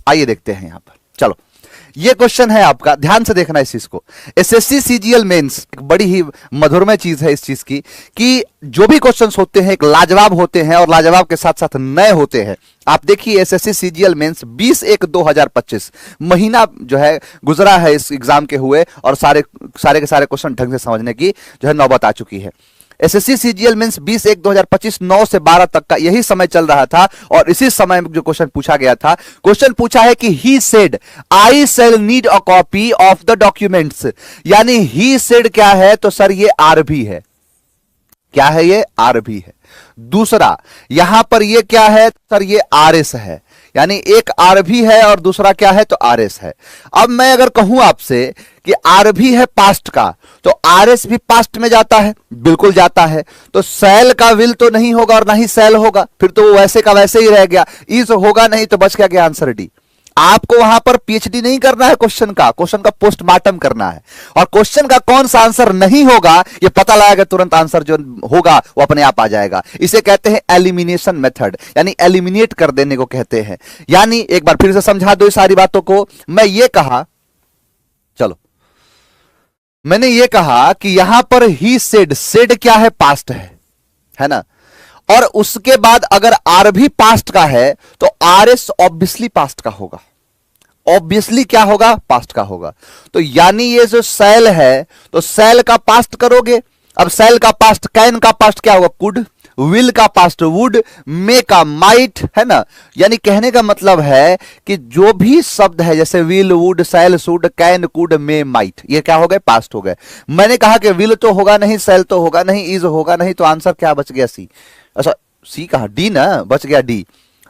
आइए देखते हैं यहां पर। चलो, ये क्वेश्चन है आपका, ध्यान से देखना इस चीज को। एसएससी सीजीएल मेंस एक बड़ी ही मधुरमय चीज है इस चीज की कि जो भी क्वेश्चंस होते हैं एक लाजवाब होते हैं और लाजवाब के साथ साथ नए होते हैं। आप देखिए एसएससी सीजीएल मेंस 20/1/2025 महीना जो है गुजरा है इस एग्जाम के हुए, और सारे के सारे क्वेश्चन ढंग से समझने की जो है नौबत आ चुकी है। एसएससी सीजीएल मेंस 20/1/2025 9 से 12 तक का यही समय चल रहा था, और इसी समय में जो क्वेश्चन पूछा गया था, क्वेश्चन पूछा है कि he said I shall need a copy of the documents. यानी ही सेड क्या है, तो सर ये आरबी है। क्या है ये? आरबी है। दूसरा यहां पर ये क्या है सर? ये आरएस है। यानी एक आरबी है और दूसरा क्या है? तो आरएस है। अब मैं अगर कहूं आपसे कि आरबी है पास्ट का, तो आरएस भी पास्ट में जाता है? बिल्कुल जाता है। तो सेल का विल तो नहीं होगा और ना ही सेल होगा, फिर तो वो वैसे का वैसे ही रह गया। इज होगा नहीं, तो बच गया आंसर डी। आपको वहां पर पीएचडी नहीं करना है क्वेश्चन का पोस्टमार्टम करना है, और क्वेश्चन का कौन सा आंसर नहीं होगा ये पता लगाएगा, तुरंत आंसर जो होगा वो अपने आप आ जाएगा। इसे कहते हैं एलिमिनेशन मेथड, यानी एलिमिनेट कर देने को कहते हैं। यानी एक बार फिर से समझा दो इस सारी बातों को। मैं ये कहा, चलो मैंने ये कहा कि यहां पर ही सेड क्या है? पास्ट है ना। और उसके बाद अगर आर भी पास्ट का है तो आर एस ऑब्वियसली पास्ट का होगा। ऑब्वियसली क्या होगा? पास्ट का होगा। तो यानी ये जो सेल है, तो सेल का पास्ट करोगे। अब सेल का पास्ट, कैन का पास्ट क्या होगा? कुड। विल का पास्ट वुड, मे का माइट, है ना। यानी कहने का मतलब है कि जो भी शब्द है जैसे will, would, shall, should, can, could, may, might, ये क्या हो गए? पास्ट हो गए। मैंने कहा कि विल तो होगा नहीं, सेल तो होगा नहीं, इज होगा नहीं, तो आंसर क्या बच गया? सी। अच्छा सी कहा, डी ना, बच गया डी।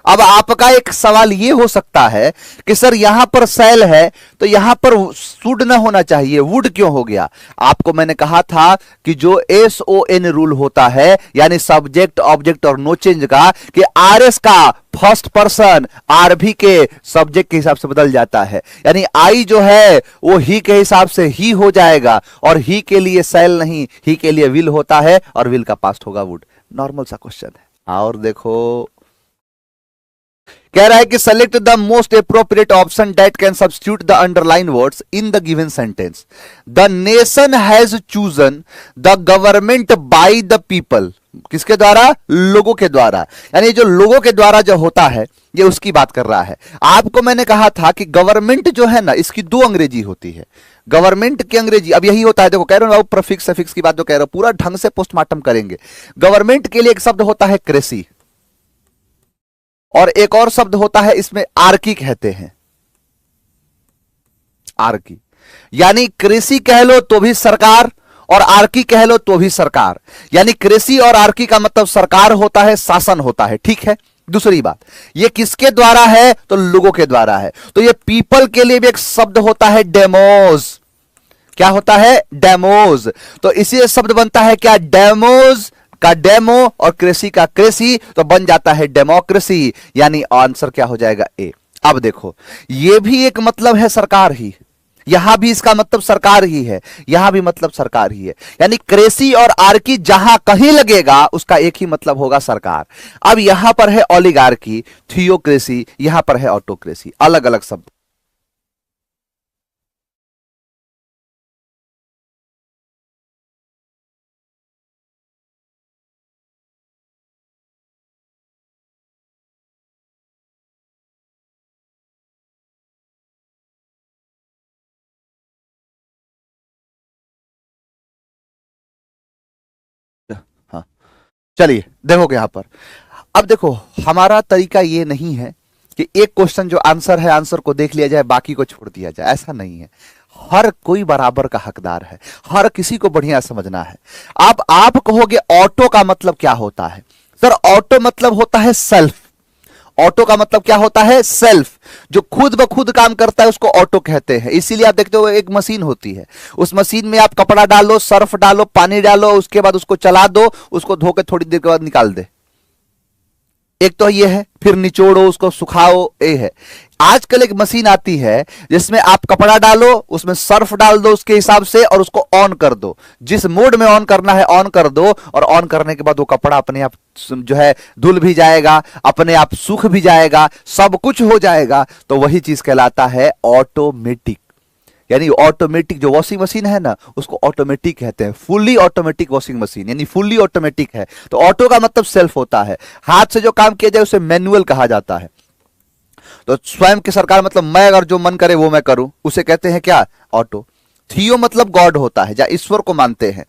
अब आपका एक सवाल ये हो सकता है कि सर यहां पर सेल है तो यहां पर शुड ना होना चाहिए, वुड क्यों हो गया? आपको मैंने कहा था कि जो SON रूल होता है, यानी सब्जेक्ट ऑब्जेक्ट और नो चेंज का, कि आरएस का फर्स्ट पर्सन आरबी के सब्जेक्ट के हिसाब से बदल जाता है। यानी आई जो है वो ही के हिसाब से ही हो जाएगा, और ही के लिए सेल नहीं, ही के लिए विल होता है, और विल का पास्ट होगा वुड। नॉर्मल सा क्वेश्चन है। और देखो कह रहा है कि select the most appropriate option that can substitute the underline words in the given sentence. The nation has chosen the government by the people. किसके द्वारा? लोगों के द्वारा। यानी जो लोगों के द्वारा जो होता है ये उसकी बात कर रहा है। आपको मैंने कहा था कि गवर्नमेंट जो है ना, इसकी दो अंग्रेजी होती है। गवर्नमेंट की अंग्रेजी अब यही होता है, देखो कह रहे हो प्रीफिक्स सफिक्स की बात जो कह रहे हो, पूरा ढंग से पोस्टमार्टम करेंगे। गवर्नमेंट के लिए एक शब्द होता है क्रेसी, और एक और शब्द होता है इसमें आर्की कहते हैं। आर्की यानी कृषि कह लो तो भी सरकार, और आर्की कह लो तो भी सरकार। यानी कृषि और आर्की का मतलब सरकार होता है, शासन होता है। ठीक है। दूसरी बात, ये किसके द्वारा है? तो लोगों के द्वारा है। तो ये पीपल के लिए भी एक शब्द होता है डेमोज। क्या होता है? डेमोज। तो इसी शब्द बनता है क्या? डेमोज का डेमो और कृषि का कृषि, तो बन जाता है डेमोक्रेसी। यानी आंसर क्या हो जाएगा? ए। अब देखो ये भी एक मतलब है सरकार ही, यहां भी इसका मतलब सरकार ही है, यहां भी मतलब सरकार ही है। यानी कृषि और आर्की जहां कहीं लगेगा उसका एक ही मतलब होगा, सरकार। अब यहां पर है ओलिगार्की, थियोक्रेसी, यहां पर है ऑटोक्रेसी, अलग अलग शब्द। हाँ चलिए देखो यहां पर। अब देखो हमारा तरीका ये नहीं है कि एक क्वेश्चन जो आंसर है, आंसर को देख लिया जाए, बाकी को छोड़ दिया जाए, ऐसा नहीं है। हर कोई बराबर का हकदार है, हर किसी को बढ़िया समझना है। आप कहोगे ऑटो का मतलब क्या होता है? सर ऑटो मतलब होता है सेल्फ। ऑटो का मतलब क्या होता है? सेल्फ। जो खुद ब खुद काम करता है उसको ऑटो कहते हैं। इसीलिए आप देखते हो एक मशीन होती है, उस मशीन में आप कपड़ा डालो, सर्फ डालो, पानी डालो, उसके बाद उसको चला दो, उसको धो के थोड़ी देर के बाद निकाल दे। एक तो ये है, फिर निचोड़ो उसको, सुखाओ, ये है। आजकल एक मशीन आती है जिसमें आप कपड़ा डालो, उसमें सर्फ डाल दो उसके हिसाब से और उसको ऑन कर दो, जिस मोड में ऑन करना है ऑन कर दो, और ऑन करने के बाद वो कपड़ा अपने आप जो है धुल भी जाएगा, अपने आप सूख भी जाएगा, सब कुछ हो जाएगा। तो वही चीज कहलाता है ऑटोमेटिक। यानी ऑटोमेटिक जो वॉशिंग मशीन है ना, उसको ऑटोमेटिक कहते हैं, फुल्ली ऑटोमेटिक वॉशिंग मशीन, यानी फुल्ली ऑटोमेटिक है। तो ऑटो का मतलब सेल्फ होता है, हाथ से जो काम किया जाए उसे मैनुअल कहा जाता है। तो स्वयं की सरकार मतलब मैं अगर जो मन करे वो मैं करूं, उसे कहते हैं क्या, ऑटो। थियो मतलब गॉड होता है, जहां ईश्वर को मानते हैं।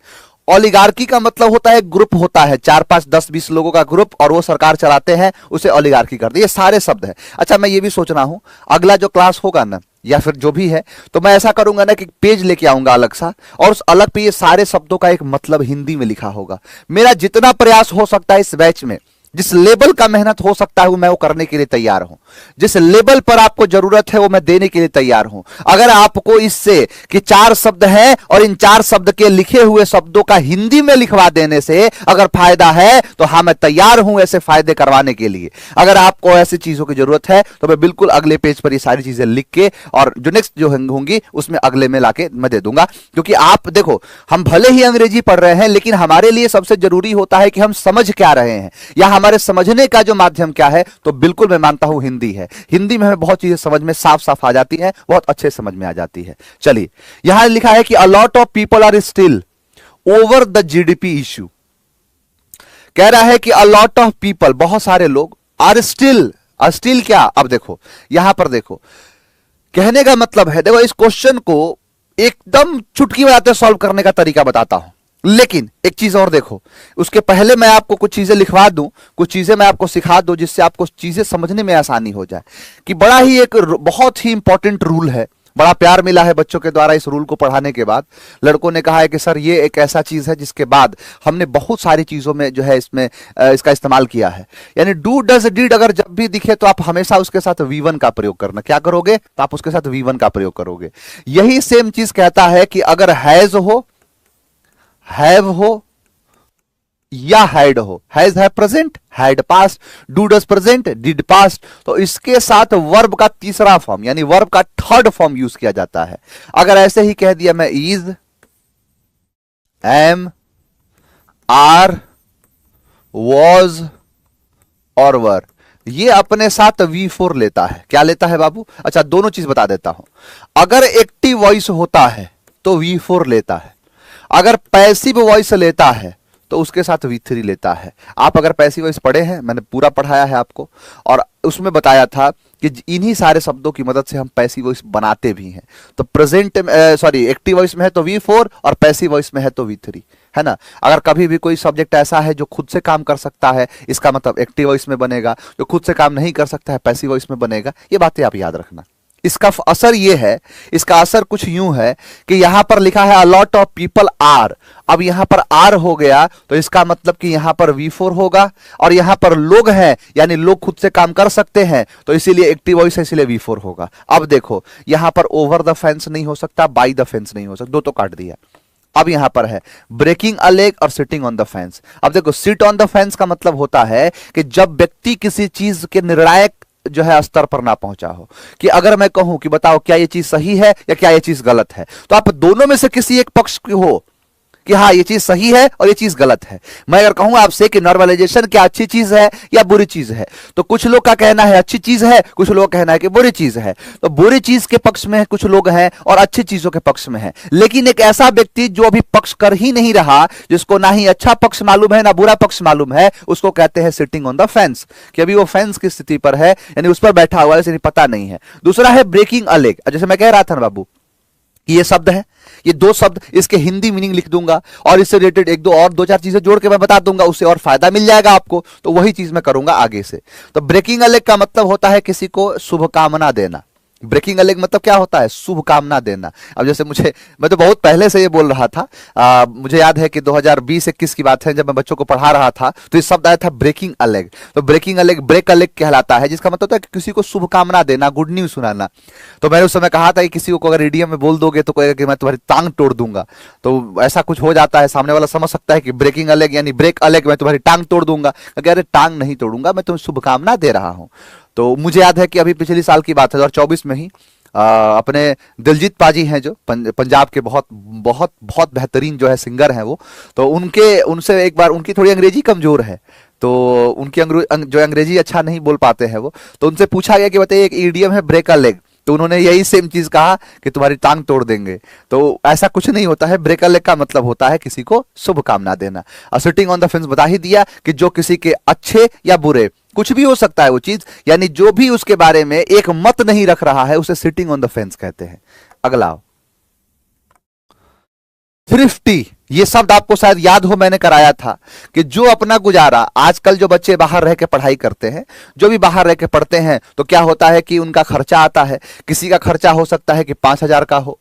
ओलिगार्की का मतलब होता है ग्रुप होता है, 4 5 10 20 लोगों का ग्रुप, और वो सरकार चलाते हैं, उसे ओलिगार्की करते हैं। ये सारे शब्द हैं। अच्छा, मैं ये भी सोच रहा हूं अगला जो क्लास होगा ना, या फिर जो भी है, तो मैं ऐसा करूंगा ना कि पेज लेके आऊंगा अलग सा, और उस अलग पे ये सारे शब्दों का एक मतलब हिंदी में लिखा होगा। मेरा जितना प्रयास हो सकता है इस बैच में, जिस लेवल का मेहनत हो सकता है मैं वो करने के लिए तैयार हूं। जिस लेवल पर आपको जरूरत है वो मैं देने के लिए तैयार हूं। अगर आपको इससे कि 4 शब्द हैं और इन 4 शब्द के लिखे हुए शब्दों का हिंदी में लिखवा देने से अगर फायदा है, तो हाँ मैं तैयार हूं ऐसे फायदे करवाने के लिए। अगर आपको ऐसी चीजों की जरूरत है तो मैं बिल्कुल अगले पेज पर ये सारी चीजें लिख के, और जो नेक्स्ट जो होंगी उसमें अगले में लाके मैं दे दूंगा। क्योंकि आप देखो, हम भले ही अंग्रेजी पढ़ रहे हैं, लेकिन हमारे लिए सबसे जरूरी होता है कि हम समझ क्या रहे हैं, या हमारे समझने का जो माध्यम क्या है। तो बिल्कुल मैं मानता हूं हिंदी है। हिंदी में हमें बहुत चीजें समझ में साफ साफ आ जाती हैं, बहुत अच्छे समझ में आ जाती है। चलिए, यहां लिखा है कि a lot of people are still over the GDP issue. कह रहा है कि अ लॉट ऑफ पीपल, बहुत सारे लोग, आर स्टिल, स्टिल क्या, अब देखो यहां पर देखो, कहने का मतलब है, देखो इस क्वेश्चन को एकदम चुटकी बजाते सॉल्व करने का तरीका बताता हूं, लेकिन एक चीज और देखो, उसके पहले मैं आपको कुछ चीजें लिखवा दूं, कुछ चीजें मैं आपको सिखा दूं, जिससे आपको चीजें समझने में आसानी हो जाए। कि बड़ा ही एक बहुत ही इंपॉर्टेंट रूल है, बड़ा प्यार मिला है बच्चों के द्वारा इस रूल को पढ़ाने के बाद। लड़कों ने कहा है कि सर ये एक ऐसा चीज है जिसके बाद हमने बहुत सारी चीजों में जो है इसमें इसका इस्तेमाल किया है। यानी डू डज डिड अगर जब भी दिखे तो आप हमेशा उसके साथ V1 का प्रयोग करना। क्या करोगे, तो आप उसके साथ V1 का प्रयोग करोगे। यही सेम चीज कहता है कि अगर हैज हो, हैव हो या हैड हो, हैज है present, had passed, do does present, did past, तो इसके साथ वर्ब का तीसरा फॉर्म यानी वर्ब का थर्ड फॉर्म यूज किया जाता है। अगर ऐसे ही कह दिया मैं इज, एम, आर, वॉज और वर, ये अपने साथ V4 लेता है। क्या लेता है बाबू? अच्छा, दोनों चीज बता देता हूं। अगर एक्टिव वॉइस होता है तो V4 लेता है, अगर पैसिव वॉइस लेता है तो उसके साथ V3 लेता है। आप अगर पैसिव वॉइस पढ़े हैं, मैंने पूरा पढ़ाया है आपको, और उसमें बताया था कि इन्हीं सारे शब्दों की मदद से हम पैसिव वॉइस बनाते भी हैं। तो प्रेजेंट एक्टिव वॉइस में है तो V4 और पैसिव वॉइस में है तो V3, है ना। अगर कभी भी कोई सब्जेक्ट ऐसा है जो खुद से काम कर सकता है, इसका मतलब एक्टिव वॉइस में बनेगा, जो खुद से काम नहीं कर सकता है पैसिव वॉइस में बनेगा। ये बातें आप याद रखना। इसका असर ये है, इसका असर कुछ यूं है कि यहां पर लिखा है a lot of people are, अब यहां पर आर हो गया तो इसका मतलब कि यहां पर V4 होगा, और यहां पर लोग हैं यानी लोग खुद से काम कर सकते हैं, तो इसीलिए एक्टिव वॉइस है, इसीलिए V4 होगा। अब देखो यहां पर ओवर द फेंस नहीं हो सकता, बाय द फेंस नहीं हो सकता, दो तो काट दिया। अब यहां पर है ब्रेकिंग अ लेग और सिटिंग ऑन द फेंस। अब देखो सिट ऑन द फेंस का मतलब होता है कि जब व्यक्ति किसी चीज के निर्णायक जो है स्तर पर ना पहुंचा हो, कि अगर मैं कहूं कि बताओ क्या ये चीज सही है या क्या ये चीज गलत है, तो आप दोनों में से किसी एक पक्ष की हो कि हाँ ये चीज सही है और ये चीज गलत है। मैं अगर कहूं आपसे कि नॉर्मलाइजेशन क्या अच्छी चीज है या बुरी चीज है, तो कुछ लोग का कहना है अच्छी चीज है, कुछ लोग का कहना है कि बुरी चीज है। तो बुरी चीज के पक्ष में कुछ लोग हैं और अच्छी चीजों के पक्ष में है। लेकिन एक ऐसा व्यक्ति जो अभी पक्ष कर ही नहीं रहा, जिसको ना ही अच्छा पक्ष मालूम है ना बुरा पक्ष मालूम है, उसको कहते हैं सिटिंग ऑन द फेंस, कि अभी वो फेंस की स्थिति पर है, यानी उस पर बैठा हुआ है, पता नहीं है। दूसरा है ब्रेकिंग अ लेग, जैसे मैं कह रहा था ना बाबू, ये शब्द है, ये दो शब्द, इसके हिंदी मीनिंग लिख दूंगा और इससे रिलेटेड एक दो चार चीजें जोड़ के मैं बता दूंगा, उससे और फायदा मिल जाएगा आपको। तो वही चीज मैं करूंगा आगे से। तो ब्रेकिंग अ लेग का मतलब होता है किसी को शुभकामना देना, ब्रेकिंग अ लेग मतलब क्या होता है? शुभकामना देना। अब जैसे मैं तो बहुत पहले से ये बोल रहा था, मुझे याद है कि 2020-21 की बात है, जब मैं बच्चों को पढ़ा रहा था तो इस शब्द आया था ब्रेकिंग अ लेग। तो breaking a leg, break a leg कहलाता है, जिसका मतलब होता है कि किसी को शुभकामना देना, गुड न्यूज सुनाना। तो मैंने उस समय कहा था कि किसी को अगर ईडीएम में बोल दोगे तो कहेगा कि मैं तुम्हारी टांग तोड़ दूंगा। तो ऐसा कुछ हो जाता है, सामने वाला समझ सकता है कि ब्रेकिंग अ लेग यानी ब्रेक अ लेग, मैं तुम्हारी टांग तोड़ दूंगा। अरे टांग नहीं तोड़ूंगा, मैं तुम्हें शुभकामना दे रहा हूं। तो मुझे याद है कि अभी पिछले साल की बात है, 2024 में ही अपने दिलजीत पाजी हैं जो पंजाब के बहुत बहुत बहुत बेहतरीन जो है सिंगर हैं वो। तो उनके उनसे एक बार, उनकी थोड़ी अंग्रेजी कमजोर है, तो उनकी जो अंग्रेजी अच्छा नहीं बोल पाते हैं वो, तो उनसे पूछा गया कि बताइए एक ईडीएम है ब्रेक अ लेग, तो उन्होंने यही सेम चीज कहा कि तुम्हारी टांग तोड़ देंगे। तो ऐसा कुछ नहीं होता है, ब्रेक अ लेग का मतलब होता है किसी को शुभकामना देना। सिटिंग ऑन द फेंस बता ही दिया कि जो किसी के अच्छे या बुरे, कुछ भी हो सकता है वो चीज, यानी जो भी उसके बारे में एक मत नहीं रख रहा है उसे सिटिंग ऑन द फेंस कहते हैं। अगला, थ्रिफ्टी। ये शब्द आपको शायद याद हो, मैंने कराया था कि जो अपना गुजारा, आजकल जो बच्चे बाहर रह के पढ़ाई करते हैं, जो भी बाहर रह के पढ़ते हैं, तो क्या होता है कि उनका खर्चा आता है। किसी का खर्चा हो सकता है कि 5,000 का हो,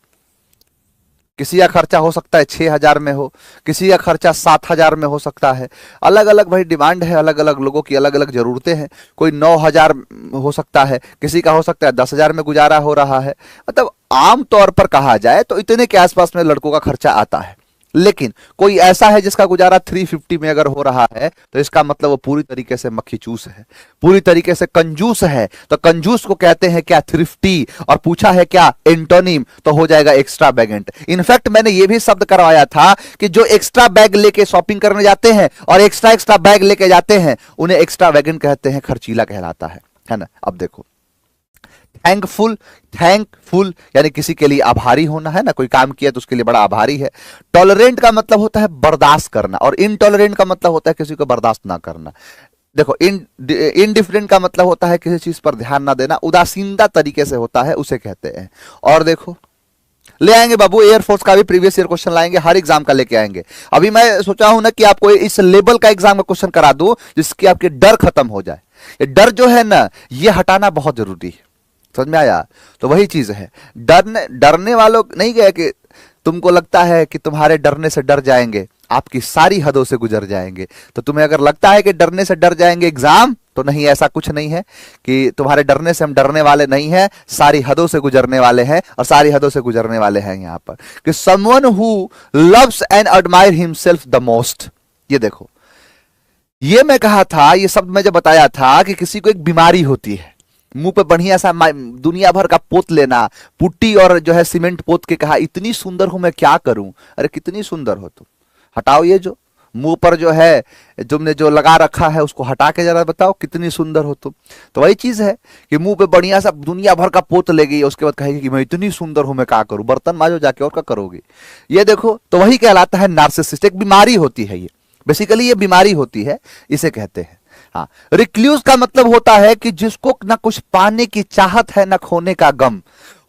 किसी का खर्चा हो सकता है 6,000 में हो, किसी का खर्चा 7,000 में हो सकता है। अलग अलग भाई डिमांड है, अलग अलग लोगों की अलग अलग जरूरतें हैं। कोई 9,000 हो सकता है, किसी का हो सकता है 10,000 में गुजारा हो रहा है। मतलब आम तौर पर कहा जाए तो इतने के आसपास में लड़कों का खर्चा आता है। लेकिन कोई ऐसा है जिसका गुजारा 350 में अगर हो रहा है, तो इसका मतलब वो पूरी तरीके से मक्खी चूस है, पूरी तरीके से कंजूस है। तो कंजूस को कहते हैं क्या? थ्रिफ्टी। और पूछा है क्या? एंटोनिम, तो हो जाएगा एक्स्ट्रा बैगेंट। इनफैक्ट मैंने ये भी शब्द करवाया था कि जो एक्स्ट्रा बैग लेके शॉपिंग करने जाते हैं और एक्स्ट्रा एक्स्ट्रा बैग लेके जाते हैं, उन्हें एक्स्ट्रा वैगन कहते हैं, खर्चीला कहलाता है ना। अब देखो, थैंकफुल, थैंकफुल यानी किसी के लिए आभारी होना, है ना, कोई काम किया तो उसके लिए बड़ा आभारी है। टॉलरेंट का मतलब होता है बर्दाश्त करना, और इनटॉलरेंट का मतलब होता है किसी को बर्दाश्त ना करना। देखो, इनडिफरेंट का मतलब होता है किसी चीज पर ध्यान ना देना, उदासीनता तरीके से होता है, उसे कहते हैं। और देखो, ले आएंगे बाबू, एयरफोर्स का भी प्रीवियस ईयर क्वेश्चन लाएंगे, हर एग्जाम का लेके आएंगे। अभी मैं सोचा हूं ना कि आपको इस लेवल का एग्जाम का क्वेश्चन करा दूं जिसकी आपके डर खत्म हो जाए। ये डर जो है ना, ये हटाना बहुत जरूरी है। समझ में आया? तो वही चीज है, डरने डरने वालों नहीं गए कि तुमको लगता है कि तुम्हारे डरने से डर जाएंगे, आपकी सारी हदों से गुजर जाएंगे। तो तुम्हें अगर लगता है कि डरने से डर जाएंगे एग्जाम, तो नहीं, ऐसा कुछ नहीं है कि तुम्हारे डरने से हम डरने वाले नहीं हैं, सारी हदों से गुजरने वाले हैं। और सारी हदों से गुजरने वाले हैं यहां पर कि someone who loves and admire himself the most. ये देखो, ये मैं कहा था, ये शब्द मैं जब बताया था कि किसी को एक बीमारी होती है, मुंह पे बढ़िया सा दुनिया भर का पोत लेना, पुट्टी और जो है सीमेंट पोत के कहा इतनी सुंदर हूं मैं क्या करूं। अरे कितनी सुंदर हो तुम, हटाओ ये जो मुंह पर जो है तुमने जो लगा रखा है उसको हटा के जरा बताओ कितनी सुंदर हो तुम। तो वही चीज है कि मुंह पे बढ़िया सा दुनिया भर का पोत लेगी, उसके बाद कहेगी कि मैं इतनी सुंदर हूं मैं क्या करूं, बर्तन माजो जाके और क्या करोगी। ये देखो, तो वही कहलाता है नार्सिसिस्ट। एक बीमारी होती है ये, बेसिकली ये बीमारी होती है, इसे कहते हैं। हाँ, रिक्ल्यूज का मतलब होता है कि जिसको ना कुछ पाने की चाहत है ना खोने का गम,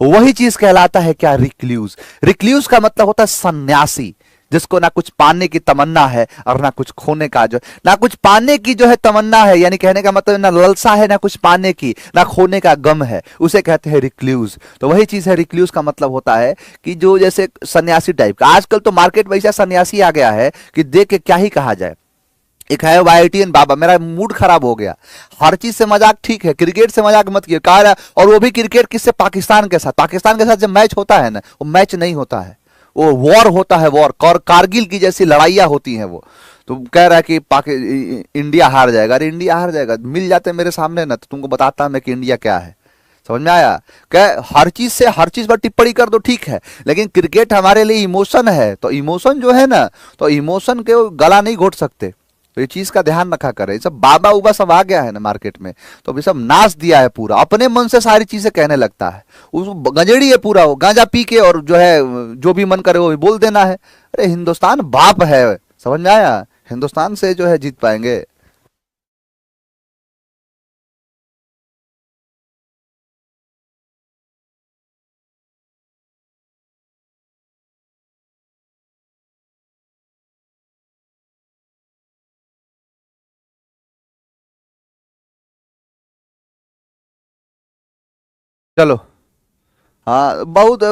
वही चीज कहलाता है क्या? रिक्ल्यूज। रिक्ल्यूज का मतलब होता है सन्यासी, जिसको ना कुछ पाने की तमन्ना है और ना कुछ खोने का, जो ना कुछ पाने की जो है तमन्ना है, यानी कहने का मतलब ना लालसा है ना कुछ पाने की, ना खोने का गम है, उसे कहते हैं रिक्ल्यूज। तो वही चीज है, रिक्ल्यूज का मतलब होता है कि जो जैसे सन्यासी टाइप का। आजकल तो मार्केट में ऐसा सन्यासी आ गया है कि देख के क्या ही कहा जाए। एक है वाईटीएन बाबा, मेरा मूड खराब हो गया। हर चीज से मजाक ठीक है, क्रिकेट से मजाक मत किया, कहा रहा, और वो भी क्रिकेट किससे? पाकिस्तान के साथ। पाकिस्तान के साथ जब मैच होता है ना, वो मैच नहीं होता है, वो वॉर होता है, वॉर। कारगिल की जैसी लड़ाइयां होती हैं वो। तो कह रहा है कि इंडिया हार जाएगा। अरे इंडिया हार जाएगा, मिल जाते मेरे सामने ना तो तुमको बताता मैं कि इंडिया क्या है। समझ में आया? क्या हर चीज से हर चीज पर टिप्पणी कर दो ठीक है, लेकिन क्रिकेट हमारे लिए इमोशन है, तो इमोशन जो है ना, तो इमोशन के गला नहीं घोट सकते। तो ये चीज का ध्यान रखा करें। सब बाबा उबा सब आ गया है ना मार्केट में, तो अभी सब नाच दिया है पूरा, अपने मन से सारी चीजें कहने लगता है। उस गंजेड़ी है पूरा, वो गांजा पी के और जो है जो भी मन करे वो भी बोल देना है। अरे हिंदुस्तान बाप है, समझ में आया? हिंदुस्तान से जो है जीत पाएंगे। चलो, हाँ बहुत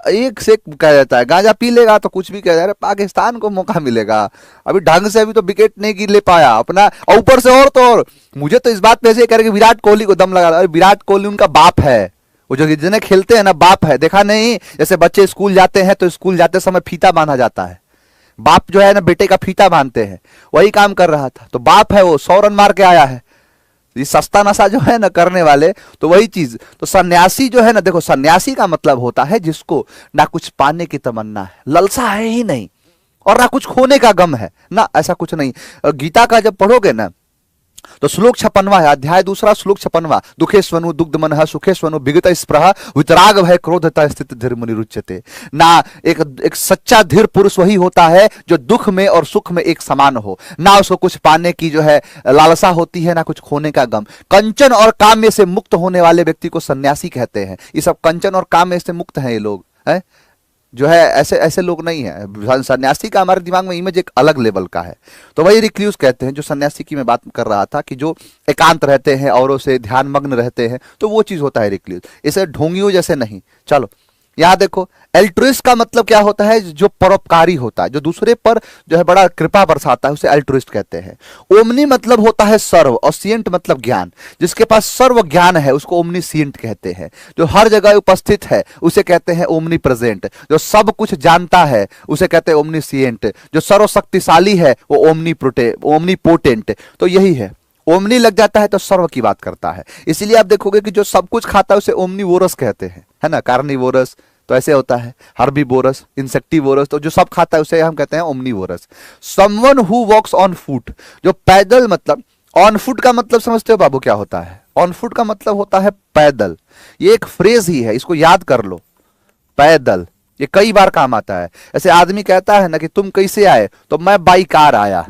एक से एक कह देता है, गांजा पी लेगा तो कुछ भी कह रहा है। पाकिस्तान को मौका मिलेगा, अभी ढंग से अभी तो विकेट नहीं गिर ले पाया अपना, और ऊपर से और तो और मुझे तो इस बात पे ऐसे कह रहे कि विराट कोहली को दम लगा, अरे विराट कोहली उनका बाप है, वो जो जिन्हें खेलते हैं ना बाप है, देखा नहीं जैसे बच्चे स्कूल जाते हैं तो स्कूल जाते समय फीता बांधा जाता है, बाप जो है ना बेटे का फीता बांधते हैं, वही काम कर रहा था, तो बाप है वो 100 रन मार के आया है। ये सस्ता नशा जो है ना करने वाले, तो वही चीज, तो सन्यासी जो है ना, देखो सन्यासी का मतलब होता है जिसको ना कुछ पाने की तमन्ना है, ललसा है ही नहीं, और ना कुछ खोने का गम है ना, ऐसा कुछ नहीं। गीता का जब पढ़ोगे ना तो श्लोक 56 है, अध्याय 2 श्लोक 56, दुखेश्वनु दुग्ध मन सुखेश्वनु विगत स्प्रह वितराग भय क्रोधता स्थित धीर मुनि रुच्यते। ना एक सच्चा धीर पुरुष वही होता है जो दुख में और सुख में एक समान हो, ना उसको कुछ पाने की जो है लालसा होती है, ना कुछ खोने का गम। कंचन और काम्य से मुक्त होने वाले व्यक्ति को सन्यासी कहते हैं। ये सब कंचन और काम्य से मुक्त हैं ये लोग, है जो है, ऐसे ऐसे लोग नहीं है। सन्यासी का हमारे दिमाग में इमेज एक अलग लेवल का है, तो वही रिक्लूस कहते हैं। जो सन्यासी की मैं बात कर रहा था कि जो एकांत रहते हैं, औरों से ध्यान मग्न रहते हैं, तो वो चीज होता है रिक्लूस, इसे ढोंगियों जैसे नहीं। चलो यहां देखो, एल्ट्रुइस्ट का मतलब क्या होता है, जो परोपकारी होता है, जो दूसरे पर जो है बड़ा कृपा बरसाता है, उसे एल्ट्रुइस्ट कहते हैं। ओमनी मतलब होता है सर्व, और सियंट मतलब ज्ञान, जिसके पास सर्व ज्ञान है उसको ओमनीसियंट कहते हैं। जो हर जगह उपस्थित है उसे कहते हैं ओमनी प्रेजेंट। जो सब कुछ जानता है उसे कहते हैं ओमनीसियंट। जो सर्वशक्तिशाली है वो ओमनी पोटेंट। तो यही है, ओमनी लग जाता है तो सर्व की बात करता है। इसीलिए आप देखोगे कि जो सब कुछ खाता है उसे ओमनीवोरस कहते हैं, है ना, कार्निवोरस तो ऐसे होता है, हर्बीवोरस, इंसेक्टिवोरस, तो जो सब खाता है उसे हम कहते हैं omnivorous. Someone who walks on foot, जो पैदल, मतलब ऑन फुट का मतलब समझते हो बाबू क्या होता है? ऑन फुट का मतलब होता है पैदल। ये एक फ्रेज ही है, इसको याद कर लो, पैदल, ये कई बार काम आता है। ऐसे आदमी कहता है ना कि तुम कैसे आए, तो मैं बाई कार आया।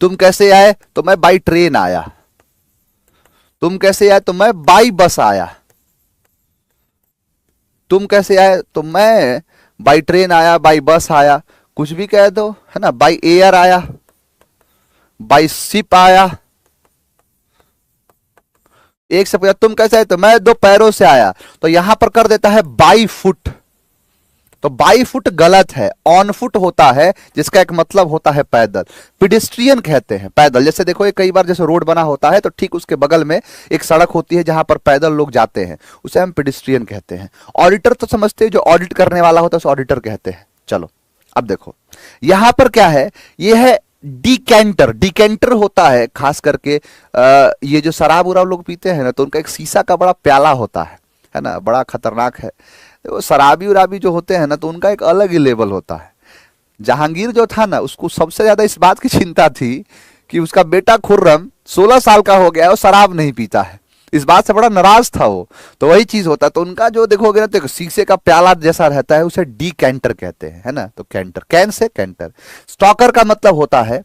तुम कैसे आए, तो मैं बाई ट्रेन आया। तुम कैसे आए, तो मैं बाई बस आया। तुम कैसे आए, तो मैं बाई ट्रेन आया, बाई बस आया, कुछ भी कह दो, है ना, बाई एयर आया, बाई शिप आया। एक से पूछा तुम कैसे आए, तो मैं 2 पैरों से आया, तो यहां पर कर देता है बाई फुट। तो बाई फुट गलत है, ऑन फुट होता है जिसका एक मतलब होता है पैदल। पिडेस्ट्रियन कहते हैं पैदल। जैसे देखो ये कई बार जैसे रोड बना होता है तो ठीक उसके बगल में एक सड़क होती है जहां पर पैदल लोग जाते हैं, उसे हम पिडेस्ट्रियन कहते हैं। ऑडिटर तो समझते हैं, जो ऑडिट करने वाला होता है उसे ऑडिटर कहते हैं। चलो अब देखो यहां पर क्या है, ये है डिकेंटर। डिकेंटर होता है खास करके ये जो शराब उराब लोग पीते हैं ना, तो उनका एक शीशा का बड़ा प्याला होता है ना, बड़ा खतरनाक है। वो शराबी उराबी जो होते हैं ना, तो उनका एक अलग ही लेवल होता है। जहांगीर जो था ना, उसको सबसे ज्यादा इस बात की चिंता थी कि उसका बेटा खुर्रम 16 साल का हो गया और शराब नहीं पीता है, इस बात से बड़ा नाराज था वो। तो वही चीज होता है, तो उनका जो देखोगे ना, तो शीशे का प्याला जैसा रहता है, उसे डिकेंटर कहते हैं, है ना। तो कैंटर, कैन से कैंटर। स्टॉकर का मतलब होता है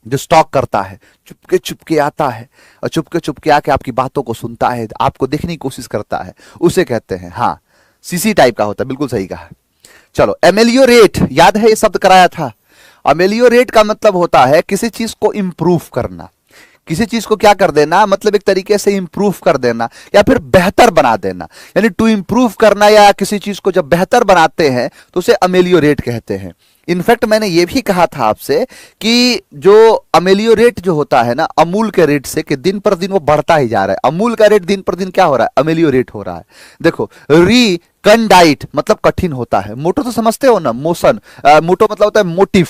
जो स्टॉक करता है, चुपके चुपके आता है और चुपके चुपके आके आपकी बातों को सुनता है, आपको देखने की कोशिश करता है, उसे कहते हैं, हाँ, सीसी टाइप का होता है, बिल्कुल सही कहा। चलो एमेलियोरेट, याद है ये शब्द कराया था। एमेलियोरेट का मतलब होता है किसी चीज को इंप्रूव करना, किसी चीज को क्या कर देना, मतलब एक तरीके से इंप्रूव कर देना या फिर बेहतर बना देना, यानी टू इंप्रूव करना, या किसी चीज को जब बेहतर बनाते हैं तो उसे अमेलियोरेट कहते हैं। इनफैक्ट मैंने ये भी कहा था आपसे कि जो अमेलियोरेट जो होता है ना, अमूल के रेट से, कि दिन पर दिन वो बढ़ता ही जा रहा है। अमूल का रेट दिन पर दिन क्या हो रहा है, अमेलियोरेट हो रहा है। देखो रिकंडाइट मतलब कठिन होता है। मोटो तो समझते हो ना, मोशन, मोटो मतलब होता है मोटिव,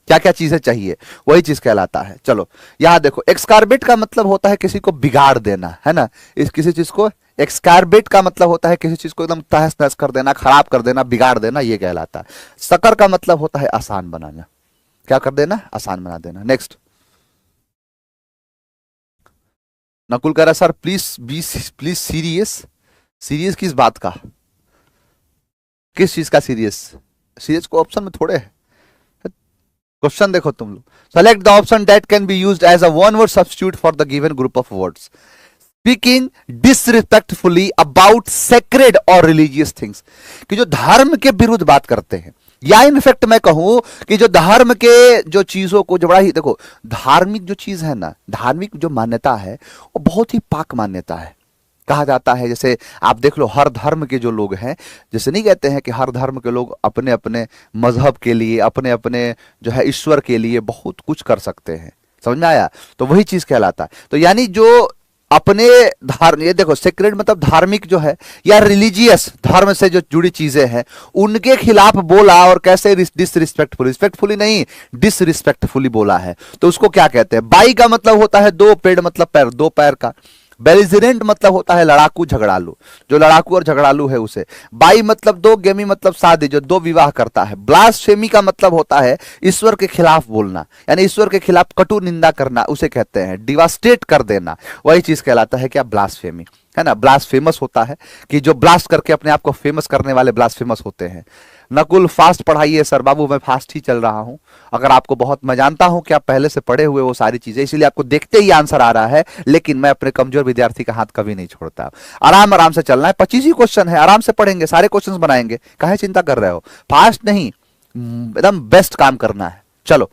क्या क्या चीजें चाहिए, वही चीज कहलाता है। चलो यहां देखो, एक्सकार्बेट का मतलब होता है किसी को बिगाड़ देना, है ना। इस किसी चीज को, एक्सकार्बेट का मतलब होता है किसी चीज को एकदम तहस नहस कर देना, खराब कर देना, बिगाड़ देना, ये कहलाता है। सकर का मतलब होता है आसान बनाना, क्या कर देना, आसान बना देना। नेक्स्ट, नकुल कह रहा सर प्लीज सीरियस। सीरियस किस बात का, किस चीज का सीरियस? सीरियस को ऑप्शन में थोड़े है, क्वेश्चन देखो तुम लोग। Select the option that can be used as a one word substitute for the given group of words. Speaking disrespectfully about sacred और रिलीजियस थिंग्स, कि जो धर्म के विरुद्ध बात करते हैं, या इनफैक्ट मैं कहूं कि जो धर्म के जो चीजों को, जो बड़ा ही देखो, धार्मिक जो चीज है ना, धार्मिक जो मान्यता है वो बहुत ही पाक मान्यता है। कहा जाता है। जैसे आप देख लो हर धर्म के जो लोग हैं, जैसे नहीं कहते हैं कि हर धर्म के लोग अपने अपने मजहब के लिए, अपने अपने जो है ईश्वर के लिए बहुत कुछ कर सकते हैं, समझ में आया? तो वही चीज कहलाता है। तो यानी जो अपने धर्म, ये देखो सेक्रेड मतलब धार्मिक जो है या रिलीजियस धर्म से जो जुड़ी चीजें हैं उनके खिलाफ बोला, और कैसे डिसरिस्पेक्टफुली, रिस्पेक्टफुली नहीं डिसरिस्पेक्टफुली बोला है, तो उसको क्या कहते हैं? बाई का मतलब होता है दो, पेड़ मतलब पैर, दो पैर का। बेलिजरेंट मतलब होता है लड़ाकू झगड़ालू, जो लड़ाकू और झगड़ालू है उसे। बाई मतलब दो, गेमी मतलब शादी, जो दो विवाह करता है। ब्लास्फेमी का मतलब होता है ईश्वर के खिलाफ बोलना, यानी ईश्वर के खिलाफ कटु निंदा करना, उसे कहते हैं डिवास्टेट कर देना, वही चीज कहलाता है क्या? ब्लास्फेमी, है ना। ब्लास्फेमस होता है कि जो ब्लास्ट करके अपने आप को फेमस करने वाले ब्लास्फेमस होते हैं। नकुल फास्ट पढ़ाइए सर। बाबू मैं फास्ट ही चल रहा हूं। अगर आपको बहुत, मैं जानता हूं कि आप पहले से पढ़े हुए वो सारी चीजें, इसीलिए आपको देखते ही आंसर आ रहा है, लेकिन मैं अपने कमजोर विद्यार्थी का हाथ कभी नहीं छोड़ता। आराम आराम से चलना है, 25 ही क्वेश्चन है, आराम से पढ़ेंगे, सारे क्वेश्चन बनाएंगे, काहे चिंता कर रहे हो? फास्ट नहीं, एकदम बेस्ट काम करना है। चलो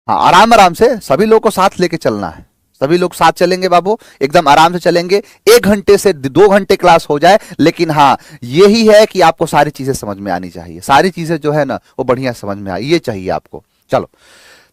हाँ, आराम आराम से सभी लोग को साथ लेके चलना है। सभी लोग साथ चलेंगे बाबू, एकदम आराम से चलेंगे। 1 घंटे से 2 घंटे क्लास हो जाए, लेकिन हाँ यही है कि आपको सारी चीजें समझ में आनी चाहिए। सारी चीजें जो है ना वो बढ़िया समझ में आए, ये चाहिए आपको। चलो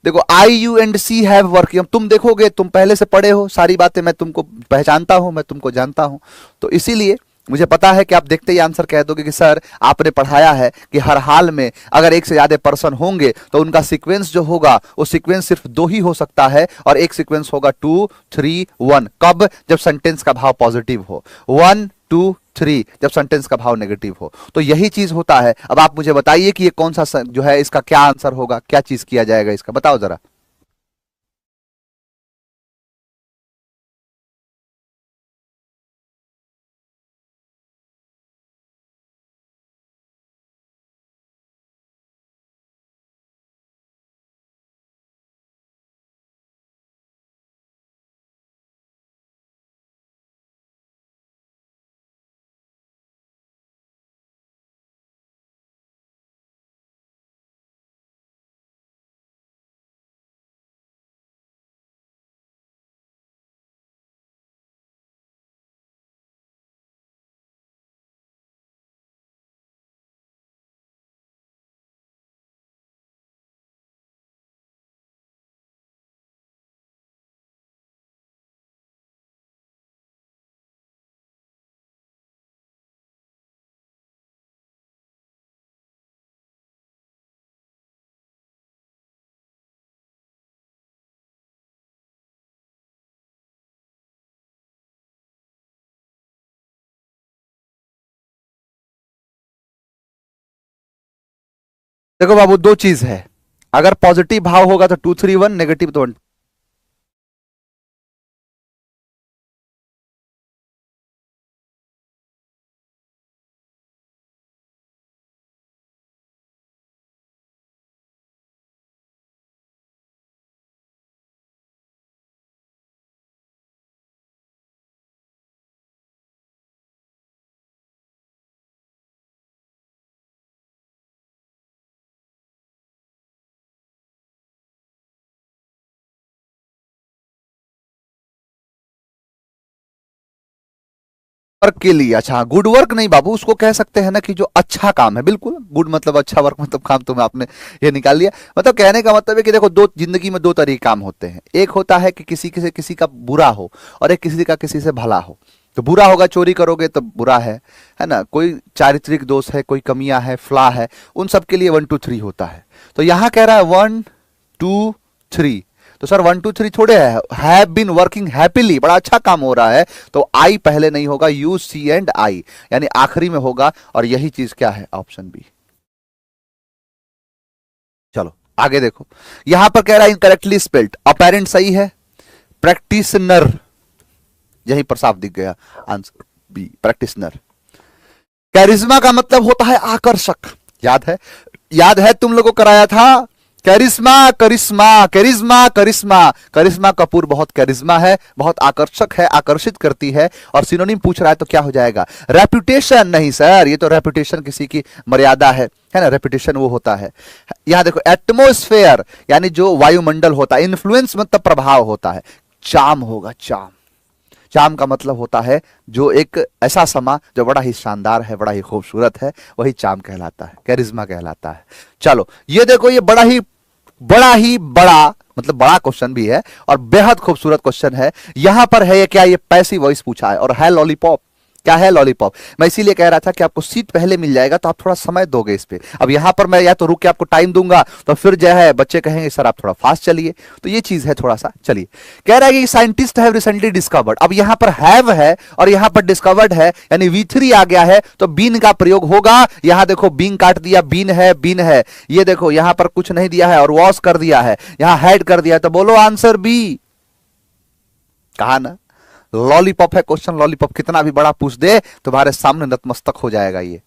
देखो, I you and C have work, तुम देखोगे, तुम पहले से पढ़े हो सारी बातें, मैं तुमको पहचानता हूं, मैं तुमको जानता हूं, तो इसीलिए मुझे पता है कि आप देखते ही आंसर कह दोगे कि सर आपने पढ़ाया है कि हर हाल में अगर एक से ज्यादा पर्सन होंगे तो उनका सीक्वेंस जो होगा वो सीक्वेंस सिर्फ 2 ही हो सकता है, और एक सीक्वेंस होगा 2 3 1। कब? जब सेंटेंस का भाव पॉजिटिव हो। 1 2 3 जब सेंटेंस का भाव नेगेटिव हो। तो यही चीज होता है। अब आप मुझे बताइए कि ये कौन सा जो है, इसका क्या आंसर होगा, क्या चीज किया जाएगा इसका, बताओ जरा। देखो बाबू, 2 चीज है, अगर पॉजिटिव भाव होगा तो 2 3 1, नेगेटिव तो 1। वर्क के लिए, अच्छा गुड वर्क नहीं बाबू, उसको कह सकते हैं ना कि जो अच्छा काम है। बिल्कुल, गुड मतलब अच्छा, वर्क मतलब काम, तो मैं आपने ये निकाल लिया। मतलब कहने का मतलब है कि देखो, दो जिंदगी में 2 तरह के काम होते हैं। एक होता है कि किसी का बुरा हो, और एक किसी का किसी से भला हो। तो बुरा होगा, चोरी करोगे तो बुरा है ना, कोई चारित्रिक दोष है, कोई कमियां है, फ्लॉ है, उन सब के लिए 1 2 3 होता है। तो यहां कह रहा है 1 2 3, तो सर 1 2 3 थोड़े है, हैव बीन वर्किंग हैप्पीली, बड़ा अच्छा काम हो रहा है, तो आई पहले नहीं होगा, यू सी एंड आई, यानी आखिरी में होगा, और यही चीज क्या है? Option B. चलो आगे देखो, यहां पर कह रहा है इनकरेक्टली स्पेल्ड, अपेरेंट सही है, प्रैक्टिसनर यहीं पर साफ दिख गया, आंसर बी प्रैक्टिसनर। कैरिज्मा का मतलब होता है आकर्षक, याद है? याद है तुम लोगों को कराया था कैरिज्मा, करिश्मा, कैरिज्मा, करिश्मा। करिश्मा कपूर बहुत कैरिज्मा है, बहुत आकर्षक है, आकर्षित करती है। और सिनोनिम पूछ रहा है तो क्या हो जाएगा? रेपुटेशन। नहीं सर, ये तो रेपुटेशन किसी की मर्यादा है ना, रेपुटेशन वो होता है। यहां देखो, एटमोस्फेयर यानी जो वायुमंडल होता है, इन्फ्लुएंस मतलब प्रभाव होता है, चाम होगा, चाम। चार्म का मतलब होता है जो एक ऐसा समा जो बड़ा ही शानदार है, बड़ा ही खूबसूरत है, वही चार्म कहलाता है, कैरिज्मा कहलाता है। चलो ये देखो, ये बड़ा मतलब बड़ा क्वेश्चन भी है और बेहद खूबसूरत क्वेश्चन है। यहां पर है ये क्या, ये पैसिव वॉइस पूछा है और है लॉलीपॉप। क्या है? लॉलीपॉप। मैं इसीलिए कह रहा था कि आपको सीट पहले मिल जाएगा तो आप थोड़ा समय दोगे इस पे। अब यहां पर मैं या तो रुक के आपको टाइम दूंगा तो फिर जो है बच्चे कहेंगे सर आप थोड़ा फास्ट चलिए, तो ये चीज है थोड़ा सा। चलिए, कह रहा है कि साइंटिस्ट हैव रिसेंटली डिस्कवर्ड। अब यहां पर हैव है और यहां पर डिस्कवर्ड है, यानी V3 आ गया है तो बीन का प्रयोग होगा। यहां देखो बीन काट दिया, बीन है। ये देखो यहां पर कुछ नहीं दिया है और वॉश कर दिया है, यहां हैड कर दिया है, तो बोलो आंसर बी। कहा ना लॉलीपॉप है क्वेश्चन। लॉलीपॉप कितना भी बड़ा पूछ दे तुम्हारे सामने नतमस्तक हो जाएगा। ये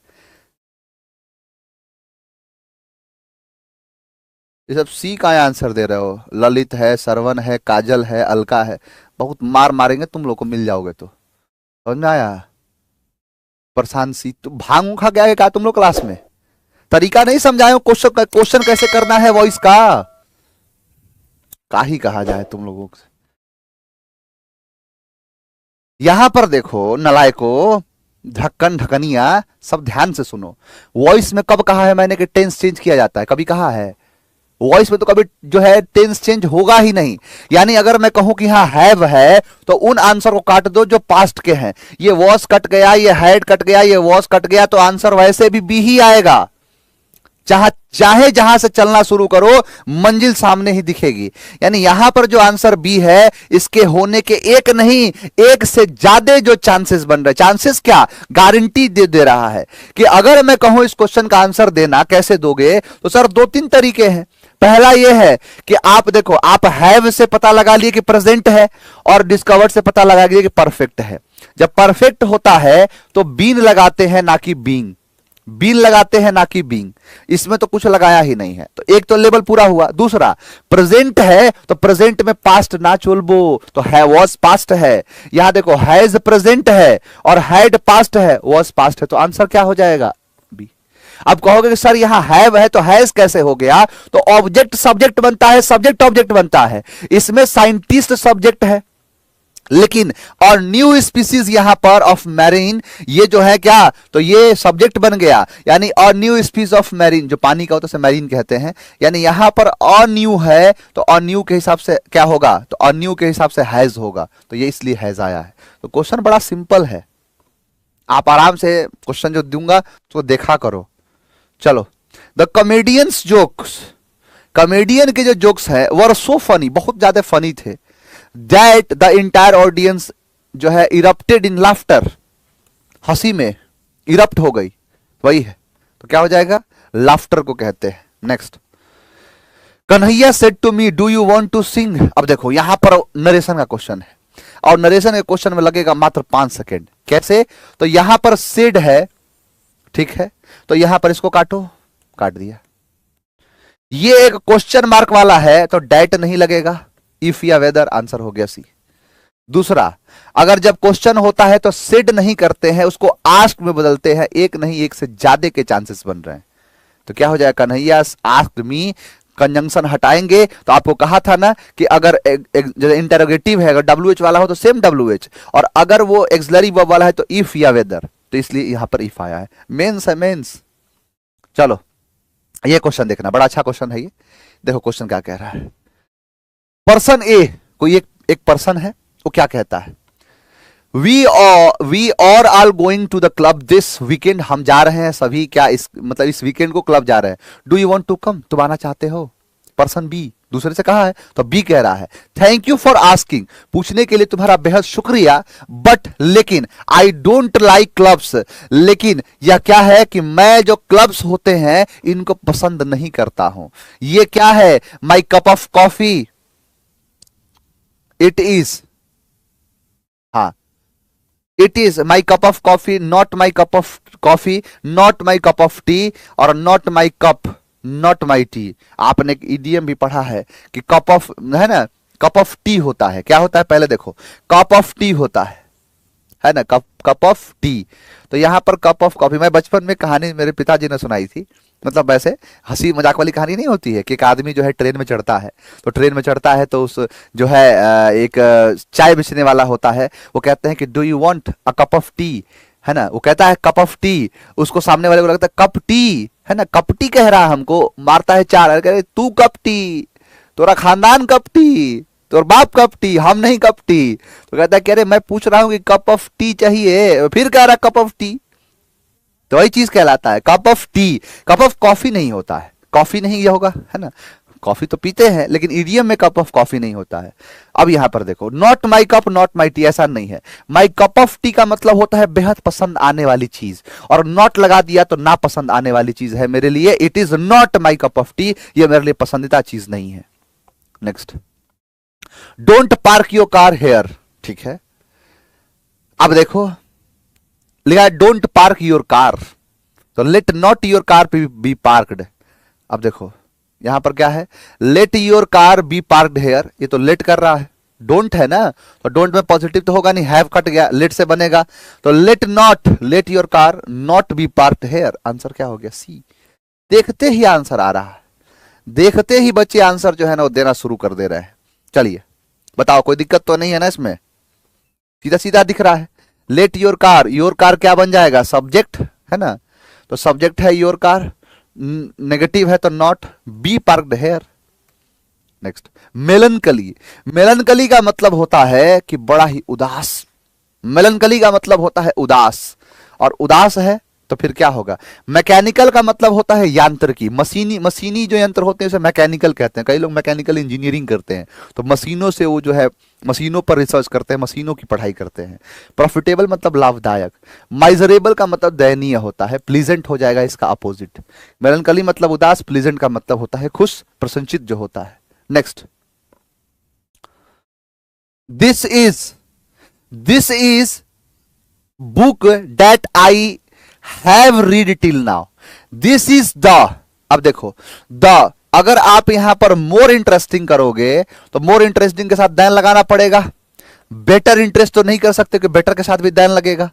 सब सी का आंसर दे रहे हो। ललित है, सरवन है, काजल है, अलका है। बहुत मार मारेंगे तुम लोग को, मिल जाओगे तो। समझ में आया? प्रशांत सी तो भांग खा गया है क्या तुम लोग क्लास में? तरीका नहीं समझाए हो क्वेश्चन कैसे करना है वॉइस का ही कहा जाए तुम लोगों से। यहां पर देखो नलायको, ढक्कन ढकनिया, सब ध्यान से सुनो। वॉइस में कब कहा है मैंने कि टेंस चेंज किया जाता है? कभी कहा है? वॉइस में तो कभी जो है टेंस चेंज होगा ही नहीं। यानी अगर मैं कहूं कि हाँ हैव है तो उन आंसर को काट दो जो पास्ट के हैं। ये वॉस कट गया, ये हैड कट गया, ये वॉस कट गया, तो आंसर वैसे भी बी ही आएगा। चाहे जहां से चलना शुरू करो मंजिल सामने ही दिखेगी। यानी यहां पर जो आंसर बी है इसके होने के एक नहीं, एक से ज्यादा जो चांसेस बन रहे। चांसेस क्या, गारंटी दे रहा है कि अगर मैं कहूं इस क्वेश्चन का आंसर देना, कैसे दोगे? तो सर 2-3 तरीके हैं। पहला यह है कि आप देखो, आप हैव से पता लगा लिए कि प्रेजेंट है और डिस्कवर्ड से पता लगा लिए कि परफेक्ट है। जब परफेक्ट होता है तो बीन लगाते हैं ना कि बीइंग, बीन लगाते हैं ना कि बीइंग। इसमें तो कुछ लगाया ही नहीं है, तो एक तो लेवल पूरा हुआ। दूसरा, प्रेजेंट है तो प्रेजेंट में पास्ट ना चुलबो, तो है वॉज पास्ट है। यहां देखो हैज प्रेजेंट है और हैड पास्ट है, वॉज पास्ट है, तो आंसर क्या हो जाएगा? बी। अब कहोगे कि सर यहां हैव है तो हैज कैसे हो गया? तो ऑब्जेक्ट सब्जेक्ट बनता है, सब्जेक्ट ऑब्जेक्ट बनता है। इसमें साइंटिस्ट सब्जेक्ट है, लेकिन और न्यू स्पीसीज यहां पर ऑफ मैरीन, ये जो है क्या, तो ये सब्जेक्ट बन गया। यानी और न्यू स्पीसीज ऑफ मैरीन, जो पानी का होता है मैरीन कहते हैं। यानी यहां पर और न्यू है तो और न्यू के हिसाब से क्या होगा? तो और न्यू के हिसाब से हैज होगा, तो ये इसलिए हैज आया है। तो क्वेश्चन बड़ा सिंपल है, आप आराम से क्वेश्चन जो दूंगा तो देखा करो। चलो, द कॉमेडियंस जोक्स, कॉमेडियन के जो जोक्स है वर सो फनी, बहुत ज्यादा फनी थे, दैट द इंटायर ऑडियंस जो है इरप्टेड इन लाफ्टर, हंसी में इरप्ट हो गई, वही है। तो क्या हो जाएगा? लाफ्टर को कहते हैं। Next, Kanhaiya said to me do you want to sing. अब देखो यहां पर नरेशन का क्वेश्चन है और नरेशन के क्वेश्चन में लगेगा मात्र 5 सेकेंड। कैसे? तो यहां पर सेड है, ठीक है, तो यहां पर इसको काटो, काट दिया। ये एक क्वेश्चन मार्क वाला है तो डैट नहीं लगेगा, इफ या वेदर, आंसर हो गया सी। दूसरा, अगर जब क्वेश्चन होता है तो सेड नहीं करते हैं, उसको आस्क्ड में बदलते हैं, एक नहीं एक से ज्यादा के चांसेस बन रहे हैं। तो क्या हो जाएगा? कन्हैया आस्क्ड मी, कंजंक्शन हटाएंगे तो आपको कहा था ना कि अगर इंटरोगेटिव है, अगर WH वाला हो तो सेम WH, और अगर वो एक्सिलरी वर्ब वाला है तो इफ या वेदर, तो इसलिए यहां पर इफ आया है। मेंस है, मेंस। चलो ये क्वेश्चन देखना, बड़ा अच्छा क्वेश्चन है ये। देखो क्वेश्चन क्या कह रहा है। पर्सन ए, कोई एक पर्सन है, वो क्या कहता है? We all are going to the club this weekend, हम जा रहे हैं सभी, क्या इस मतलब इस वीकेंड को क्लब जा रहे हैं। Do you want to come, तुम आना चाहते हो? पर्सन बी दूसरे से कहा है तो बी कह रहा है थैंक यू फॉर आस्किंग, पूछने के लिए तुम्हारा बेहद शुक्रिया, बट लेकिन आई डोंट लाइक क्लब्स, लेकिन यह क्या है कि मैं जो क्लब्स होते हैं इनको पसंद नहीं करता हूं। ये क्या है? My cup of coffee, it is, हाँ it is my cup of coffee, not my cup of coffee, not my cup of tea, और not my cup, not my tea. आपने एक इडियम भी पढ़ा है कि कप ऑफ है ना, कप ऑफ टी होता है, क्या होता है पहले देखो, कप ऑफ टी होता है ना, कप ऑफ टी। तो यहां पर कप ऑफ कॉफी, मैं बचपन में कहानी मेरे पिताजी ने सुनाई थी मतलब वैसे हंसी मजाक वाली कहानी नहीं होती है कि एक आदमी जो है ट्रेन में चढ़ता है, तो ट्रेन में चढ़ता है तो उस जो है एक चाय बेचने वाला होता है, वो कहते हैं कि do you want a cup of T, है ना, वो कहता है कप ऑफ टी, उसको सामने वाले को लगता है कप टी, है ना, कप टी कह रहा है हमको, मारता है चार, कह रहे तू कप टी, तोरा खानदान कप टी, तोर बाप कप टी, हम नहीं कप टी। तो कहता है कह रहे मैं पूछ रहा हूँ कि कप ऑफ टी चाहिए, फिर कह रहा कप ऑफ टी, तो वही चीज कहलाता है cup of T. Cup of coffee नहीं होता है, कॉफी नहीं ये होगा, है ना, कॉफी तो पीते हैं लेकिन इडियम में कप ऑफ कॉफी नहीं होता है। अब यहां पर देखो, not my cup not my T, ऐसा नहीं है। माई कप ऑफ टी का मतलब होता है बेहद पसंद आने वाली चीज, और नॉट लगा दिया तो ना पसंद आने वाली चीज है मेरे लिए। It is not my cup of tea, ये मेरे लिए पसंदीदा चीज नहीं है। Next, don't park your car here, ठीक है। अब देखो लिखा है डोंट पार्क योर कार, तो let not your car be parked. अब देखो यहां पर क्या है, let your car be parked here, ये तो लेट कर रहा है, डोंट है ना, तो डोंट में पॉजिटिव तो होगा नहीं, हैव कट गया, लेट से बनेगा, तो let not, let your car not be parked here. Answer क्या हो गया, सी। देखते ही आंसर आ रहा है, देखते ही बच्चे आंसर जो है ना वो देना शुरू कर दे रहे हैं। चलिए बताओ, कोई दिक्कत तो नहीं है ना इसमें, सीधा सीधा दिख रहा है। लेट योर कार क्या बन जाएगा, सब्जेक्ट, है ना, तो सब्जेक्ट है योर कार, नेगेटिव है तो not, be parked here. Next, melancholy, melancholy का मतलब होता है कि बड़ा ही उदास, मेलनकली का मतलब होता है उदास, और उदास है तो फिर क्या होगा। मैकेनिकल का मतलब होता है यांत्रिकी, मशीनी जो यंत्र होते हैं उसे मैकेनिकल कहते हैं। कई लोग मैकेनिकल इंजीनियरिंग करते हैं, तो मशीनों से वो जो है मशीनों पर रिसर्च करते हैं, मशीनों की पढ़ाई करते हैं। प्रॉफिटेबल मतलब लाभदायक, माइजरेबल का मतलब दयनीय होता है, प्लीजेंट हो जाएगा इसका अपोजिट। मेलनकली मतलब उदास, प्लीजेंट का मतलब होता है खुश, प्रसन्नचित जो होता है। Next, this is book that I have read till now, this is the. अब देखो द, अगर आप यहां पर मोर इंटरेस्टिंग करोगे तो मोर इंटरेस्टिंग के साथ दैन लगाना पड़ेगा, बेटर इंटरेस्ट तो नहीं कर सकते कि बेटर के साथ भी दैन लगेगा।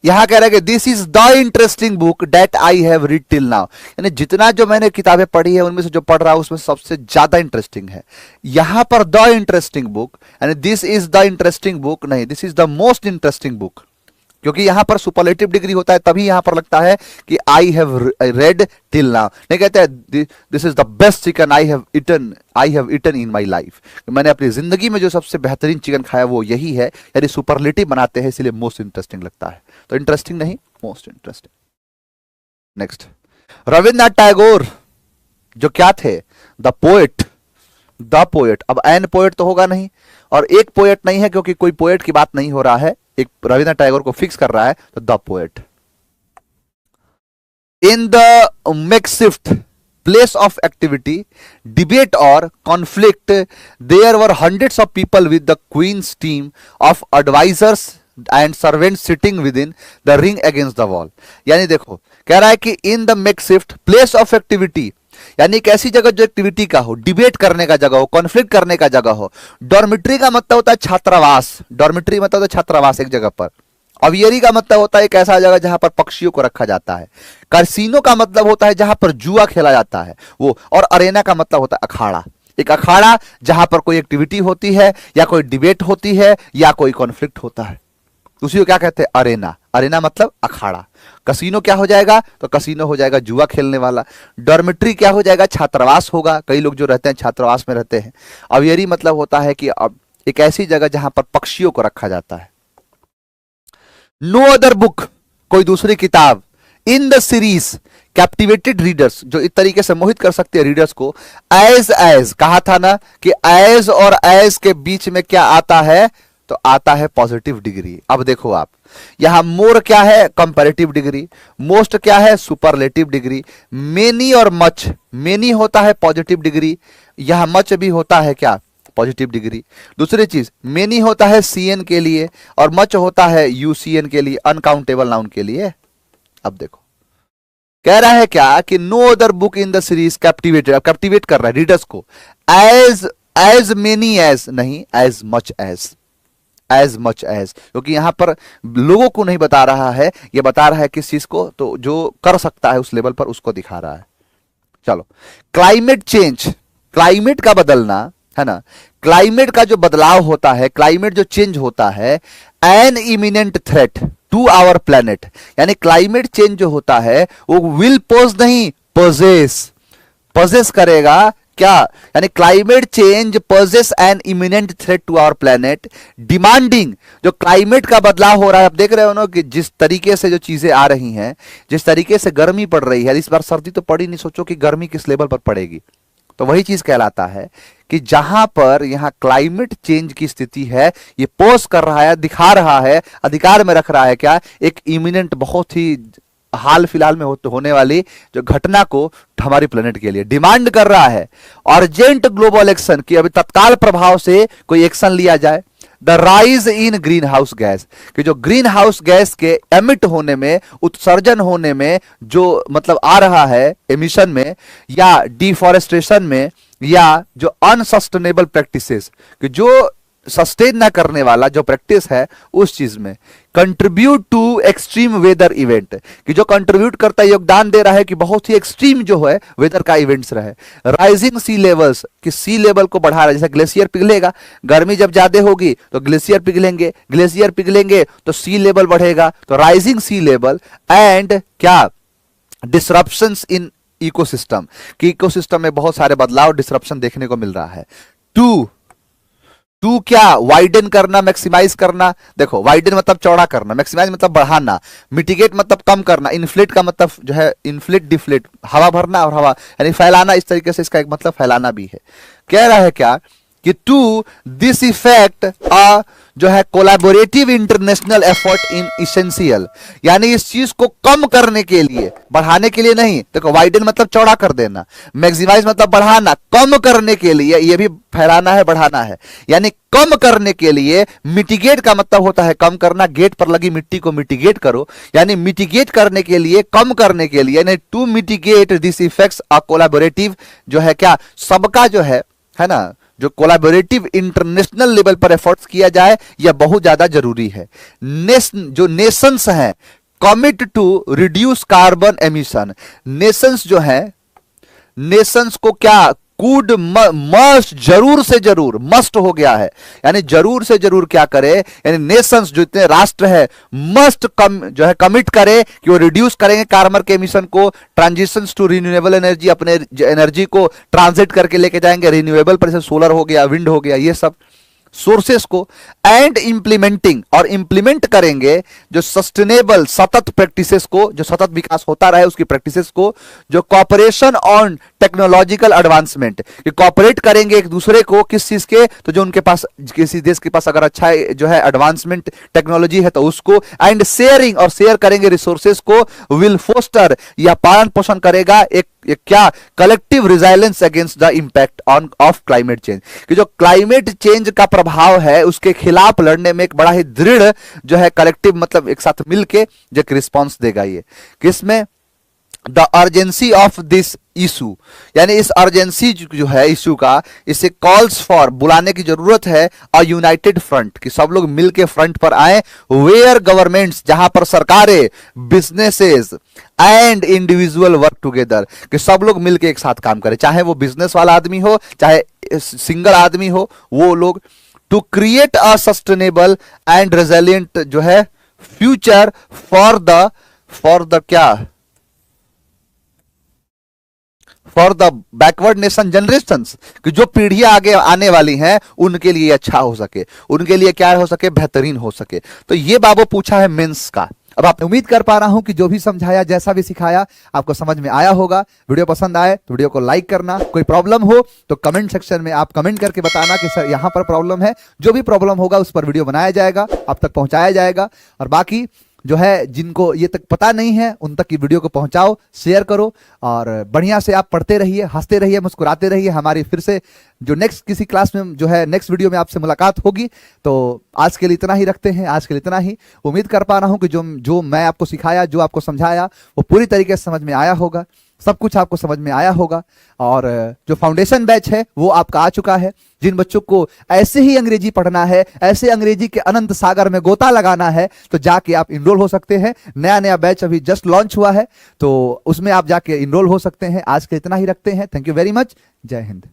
यहां कह रहे हैं कि this is the interesting book that I have read till now, यानी जितना जो मैंने किताबें पढ़ी है उनमें से जो पढ़ रहा हूं उसमें सबसे ज्यादा इंटरेस्टिंग है। यहां पर द इंटरेस्टिंग बुक, यानी this is the interesting book नहीं, this is the most interesting book, क्योंकि यहां पर सुपरलेटिव डिग्री होता है तभी यहां पर लगता है कि I have read till now, नहीं कहते this is the best chicken I have eaten in my life, मैंने अपनी जिंदगी में जो सबसे बेहतरीन चिकन खाया वो यही है, यानी सुपरलेटिव बनाते हैं इसलिए मोस्ट इंटरेस्टिंग लगता है, तो इंटरेस्टिंग नहीं most interesting. Next, Rabindranath Tagore जो क्या थे, द पोएट, द पोएट। अब एन पोएट तो होगा नहीं, और एक पोएट नहीं है क्योंकि कोई पोएट की बात नहीं हो रहा है, एक रविन्द्रनाथ टैगोर को फिक्स कर रहा है, तो the poet. In the makeshift place of activity, debate और conflict, there were hundreds of people with the queen's team of advisers and servants sitting within the ring against the wall. यानी देखो कह रहा है कि in the makeshift place of activity, यानी एक ऐसी जगह जो एक्टिविटी का हो, डिबेट करने का जगह हो, कॉन्फ्लिक्ट करने का जगह हो। डॉर्मिट्री का मतलब होता है छात्रावास, डॉर्मिट्री मतलब होता है छात्रावास एक जगह पर। अवियरी का मतलब होता है एक ऐसा जगह जहां पर पक्षियों को रखा जाता है। कैसीनो का मतलब होता है जहां पर जुआ खेला जाता है वो, और अरेना का मतलब होता है अखाड़ा, एक अखाड़ा जहां पर कोई एक्टिविटी होती है या कोई डिबेट होती है या कोई कॉन्फ्लिक्ट होता है, उसी को क्या कहते हैं, अरेना। अरेना मतलब अखाड़ा। कसीनो क्या हो जाएगा, तो कसीनो हो जाएगा जुआ खेलने वाला। डॉर्मिट्री क्या हो जाएगा, छात्रावास होगा, कई लोग जो रहते हैं छात्रावास में रहते हैं। अवियरी मतलब होता है कि अब एक ऐसी जगह जहां पर पक्षियों को रखा जाता है। नो अदर बुक, कोई दूसरी किताब, इन द सीरीज कैप्टिवेटेड रीडर्स, जो इस तरीके से मोहित कर सकते हैं रीडर्स को। एज कहा था ना कि एज और एज के बीच में क्या आता है, तो आता है पॉजिटिव डिग्री। अब देखो आप यहां मोर क्या है, कंपैरेटिव डिग्री, मोस्ट क्या है, सुपरलेटिव डिग्री, मेनी और मच, मेनी होता है पॉजिटिव डिग्री, यहां मच भी होता है क्या, पॉजिटिव डिग्री। दूसरी चीज, मेनी होता है सीएन के लिए और मच होता है यूसीएन के लिए, अनकाउंटेबल नाउन के लिए। अब देखो कह रहा है क्या कि no other book in the series captivated, अब कैप्टिवेट कर रहा है रीडर्स को। एज मेनी एज नहीं, एज मच एज, क्योंकि यहां पर लोगों को नहीं बता रहा है, यह बता रहा है किस चीज को, तो जो कर सकता है उस लेवल पर उसको दिखा रहा है। चलो, क्लाइमेट चेंज, क्लाइमेट का बदलना है ना, क्लाइमेट का जो बदलाव होता है, क्लाइमेट जो चेंज होता है, an imminent threat to our planet, यानी क्लाइमेट चेंज जो होता है वो विल पोज नहीं, पोजेस, पोजेस करेगा क्या, यानी climate change poses an imminent threat to our planet, demanding, जो क्लाइमेट का बदलाव हो रहा है, आप देख रहे हो ना कि जिस तरीके से जो चीजें आ रही हैं, जिस तरीके से गर्मी पड़ रही है, इस बार सर्दी तो पड़ी नहीं, सोचो कि गर्मी किस लेवल पर पड़ेगी। तो वही चीज कहलाता है कि जहां पर यहां क्लाइमेट चेंज की स्थिति है, ये पोज कर रहा है, दिखा रहा है, अधिकार में रख रहा है क्या, एक इमिनेंट, बहुत ही हाल फिलहाल में होने वाली जो घटना को हमारी प्लेनेट के लिए डिमांड कर रहा है, अर्जेंट ग्लोबल एक्शन, की अभी तत्काल प्रभाव से कोई एक्शन लिया जाए। The rise in green house gas, कि जो ग्रीन हाउस गैस के एमिट होने में, उत्सर्जन होने में जो मतलब आ रहा है एमिशन में, या डिफॉरेस्टेशन में, या जो अनसस्टेनेबल प्रैक्टिसेस, कि जो सस्टेन ना करने वाला जो प्रैक्टिस है उस चीज में, contribute to extreme weather event, कि जो कंट्रीब्यूट करता है, योगदान दे रहा है कि बहुत ही एक्सट्रीम जो है वेदर का इवेंट्स रहे। राइजिंग सी लेवल्स, कि सी लेवल को बढ़ा रहा है, जैसे ग्लेशियर पिघलेगा, गर्मी जब ज्यादा होगी तो ग्लेशियर पिघलेंगे, ग्लेशियर पिघलेंगे तो सी लेवल बढ़ेगा, तो राइजिंग सी लेवल, एंड क्या, डिसरप्शंस इन इकोसिस्टम, कि इकोसिस्टम में बहुत सारे बदलाव, डिसरप्शन देखने को मिल रहा है। टू क्या, वाइडन करना, मैक्सिमाइज करना, देखो वाइडन मतलब चौड़ा करना, मैक्सिमाइज मतलब बढ़ाना, मिटिगेट मतलब कम करना, इन्फ्लेट का मतलब जो है इन्फ्लेट डिफ्लेट, हवा भरना और हवा यानी फैलाना, इस तरीके से इसका एक मतलब फैलाना भी है। कह रहा है क्या कि टू दिस इफेक्ट जो है collaborative international effort in essential, यानी इस चीज को कम करने के लिए, बढ़ाने के लिए नहीं, देखो वाइडन मतलब चौड़ा कर देना, मैक्सिमाइज मतलब बढ़ाना, कम करने के लिए, ये भी फैलाना है, बढ़ाना है, यानी कम करने के लिए, मिटिगेट का मतलब होता है कम करना, गेट पर लगी मिट्टी को मिटिगेट करो, यानी मिटिगेट करने के लिए, कम करने के लिए, यानी to mitigate this effects a collaborative, जो है क्या, सबका जो है ना, जो कोलैबोरेटिव इंटरनेशनल लेवल पर एफर्ट्स किया जाए, यह बहुत ज्यादा जरूरी है। जो नेशंस हैं, commit to reduce carbon emission, nations जो हैं, नेशंस को क्या, कुड मस्ट, जरूर से जरूर, मस्ट हो गया है, यानी जरूर से जरूर क्या करे, यानी नेशंस जो इतने राष्ट्र है, मस्ट कम जो है कमिट करे कि वो रिड्यूस करेंगे कार्बन के एमिशन को, ट्रांजिशन टू रिन्यूएबल एनर्जी, अपने एनर्जी को ट्रांजिट करके लेके जाएंगे रिन्यूएबल पर, जैसे सोलर हो गया, विंड हो गया, ये सब सोर्सेस को, एंड इंप्लीमेंटिंग, और इंप्लीमेंट करेंगे जो सस्टेनेबल, सतत प्रैक्टिसेस को, जो सतत विकास होता रहे उसकी प्रैक्टिसेस को, जो कॉपरेशन ऑन टेक्नोलॉजिकल एडवांसमेंट, कि कॉपरेट करेंगे एक दूसरे को, किस चीज के, तो जो उनके पास, किसी देश के पास अगर अच्छा जो है एडवांसमेंट टेक्नोलॉजी है तो उसको, एंड शेयरिंग, और शेयर करेंगे रिसोर्सेस को, विल फोस्टर, या पालन पोषण करेगा एक क्या, collective resilience against the impact on off climate change, कि जो क्लाइमेट चेंज का प्रभाव है उसके खिलाफ लड़ने में एक बड़ा ही दृढ़ जो है कलेक्टिव, मतलब एक साथ मिलके जो रिस्पॉन्स देगा। ये किसमें, the urgency of this issue, यानी इस अर्जेंसी जो है इशू का, इसे कॉल्स फॉर, बुलाने की जरूरत है, अ यूनाइटेड फ्रंट, कि सब लोग मिलके फ्रंट पर आए, वेयर गवर्नमेंट्स, जहां पर सरकारें, businesses and individual work together, कि सब लोग मिलके एक साथ काम करें, चाहे वो बिजनेस वाला आदमी हो, चाहे सिंगल आदमी हो, वो लोग, to create a sustainable and resilient जो है फ्यूचर फॉर द क्या, for the backward nation generations, कि जो पीढ़ियां आगे आने वाली हैं उनके लिए अच्छा हो सके, उनके लिए क्या हो सके, बेहतरीन हो सके। तो ये बाबू पूछा है मेंस का। अब आप उम्मीद कर पा रहा हूं कि जो भी समझाया, जैसा भी सिखाया, आपको समझ में आया होगा। वीडियो पसंद आए तो वीडियो को लाइक करना, कोई प्रॉब्लम हो तो कमेंट सेक्शन में आप कमेंट करके बताना कि सर यहां पर प्रॉब्लम है, जो भी प्रॉब्लम होगा उस पर वीडियो बनाया जाएगा, आप तक पहुंचाया जाएगा। और बाकी जो है जिनको ये तक पता नहीं है उन तक की वीडियो को पहुंचाओ, शेयर करो, और बढ़िया से आप पढ़ते रहिए, हंसते रहिए, मुस्कुराते रहिए। हमारी फिर से जो नेक्स्ट किसी क्लास में जो है नेक्स्ट वीडियो में आपसे मुलाकात होगी। तो आज के लिए इतना ही रखते हैं, आज के लिए इतना ही। उम्मीद कर पा रहा हूं कि जो मैं आपको सिखाया, जो आपको समझाया, वो पूरी तरीके से समझ में आया होगा। सब कुछ आपको समझ में आया होगा। और जो फाउंडेशन बैच है वो आपका आ चुका है। जिन बच्चों को ऐसे ही अंग्रेजी पढ़ना है, ऐसे अंग्रेजी के अनंत सागर में गोता लगाना है, तो जाके आप इनरोल हो सकते हैं। नया नया बैच अभी जस्ट लॉन्च हुआ है, तो उसमें आप जाके इनरोल हो सकते हैं। आज के इतना ही रखते हैं। Thank you very much. जय हिंद।